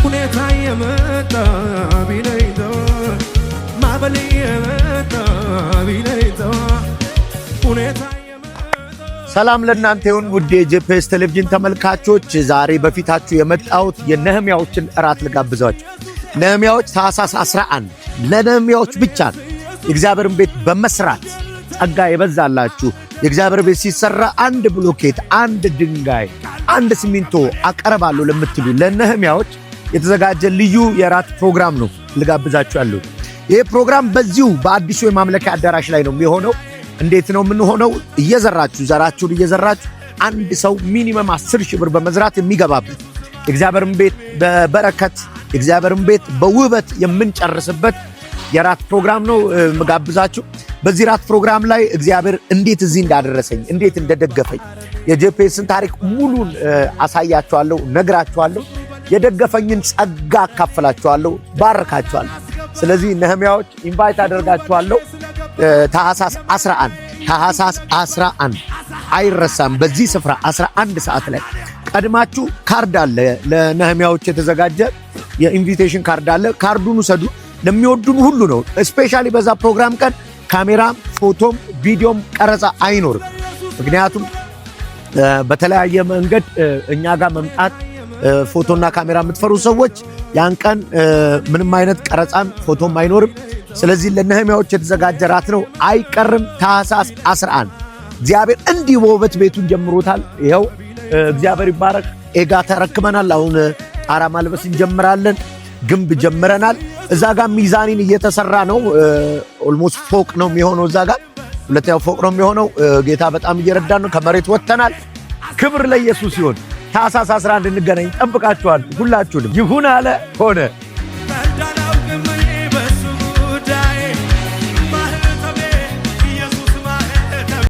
ሁኔታ የመጣ ቢለይቶ ማበል የመጣ ቢለይቶ ሁኔታ ሰላም ለእናንተ ይሁን ውድ የጄፒኤስ ቴሌቪዥን ተመልካቾች፣ ዛሬ በፊታችሁ የመጣሁት የነህምያዎችን እራት ልጋብዛችሁ። ነህምያዎች ታኅሳስ 11 ለነህምያዎች ብቻ ነው የእግዚአብሔርን ቤት በመስራት ጸጋ የበዛላችሁ። የእግዚአብሔር ቤት ሲሰራ አንድ ብሎኬት፣ አንድ ድንጋይ፣ አንድ ሲሚንቶ አቀርባለሁ ለምትሉ ለነህምያዎች የተዘጋጀ ልዩ የራት ፕሮግራም ነው ልጋብዛችሁ ያለው። ይሄ ፕሮግራም በዚሁ በአዲሱ የማምለኪያ አዳራሽ ላይ ነው የሚሆነው። እንዴት ነው የምንሆነው? እየዘራችሁ ዘራችሁን እየዘራችሁ አንድ ሰው ሚኒመም 10,000 ብር በመዝራት የሚገባበት የእግዚአብሔርን ቤት በበረከት የእግዚአብሔርን ቤት በውበት የምንጨርስበት የራት ፕሮግራም ነው መጋብዛችሁ። በዚህ ራት ፕሮግራም ላይ እግዚአብሔር እንዴት እዚህ እንዳደረሰኝ እንዴት እንደደገፈኝ የጄፒኤስን ታሪክ ሙሉን አሳያችኋለሁ፣ ነግራችኋለሁ። የደገፈኝን ጸጋ አካፍላችኋለሁ፣ ባረካችኋለሁ። ስለዚህ ነህምያዎች ኢንቫይት አደርጋችኋለሁ። ታኅሳስ 11 አይረሳም። በዚህ ስፍራ 11 ሰዓት ላይ ቀድማችሁ ካርድ አለ፣ ለነህምያዎች የተዘጋጀ የኢንቪቴሽን ካርድ አለ። ካርዱን ውሰዱ። ለሚወዱን ሁሉ ነው። ስፔሻሊ በዛ ፕሮግራም ቀን ካሜራም ፎቶም ቪዲዮም ቀረጻ አይኖርም። ምክንያቱም በተለያየ መንገድ እኛ ጋር መምጣት ፎቶና ካሜራ የምትፈሩ ሰዎች ያን ቀን ምንም አይነት ቀረጻም ፎቶም አይኖርም። ስለዚህ ለነህምያዎች የተዘጋጀ ራት ነው፣ አይቀርም። ታኅሳስ 11 እግዚአብሔር እንዲህ በውበት ቤቱን ጀምሮታል። ይኸው እግዚአብሔር ይባረክ። ኤጋ ተረክመናል። አሁን ጣራ ማልበስ እንጀምራለን። ግንብ ጀምረናል። እዛ ጋር ሚዛኒን እየተሰራ ነው። ኦልሞስት ፎቅ ነው የሚሆነው። እዛ ጋር ሁለተኛው ፎቅ ነው የሚሆነው። ጌታ በጣም እየረዳን ነው። ከመሬት ወጥተናል። ክብር ለኢየሱስ ይሁን። ታኅሳስ 11 እንገናኝ። ጠብቃችኋል። ሁላችሁንም። ይሁን አለ ሆነ።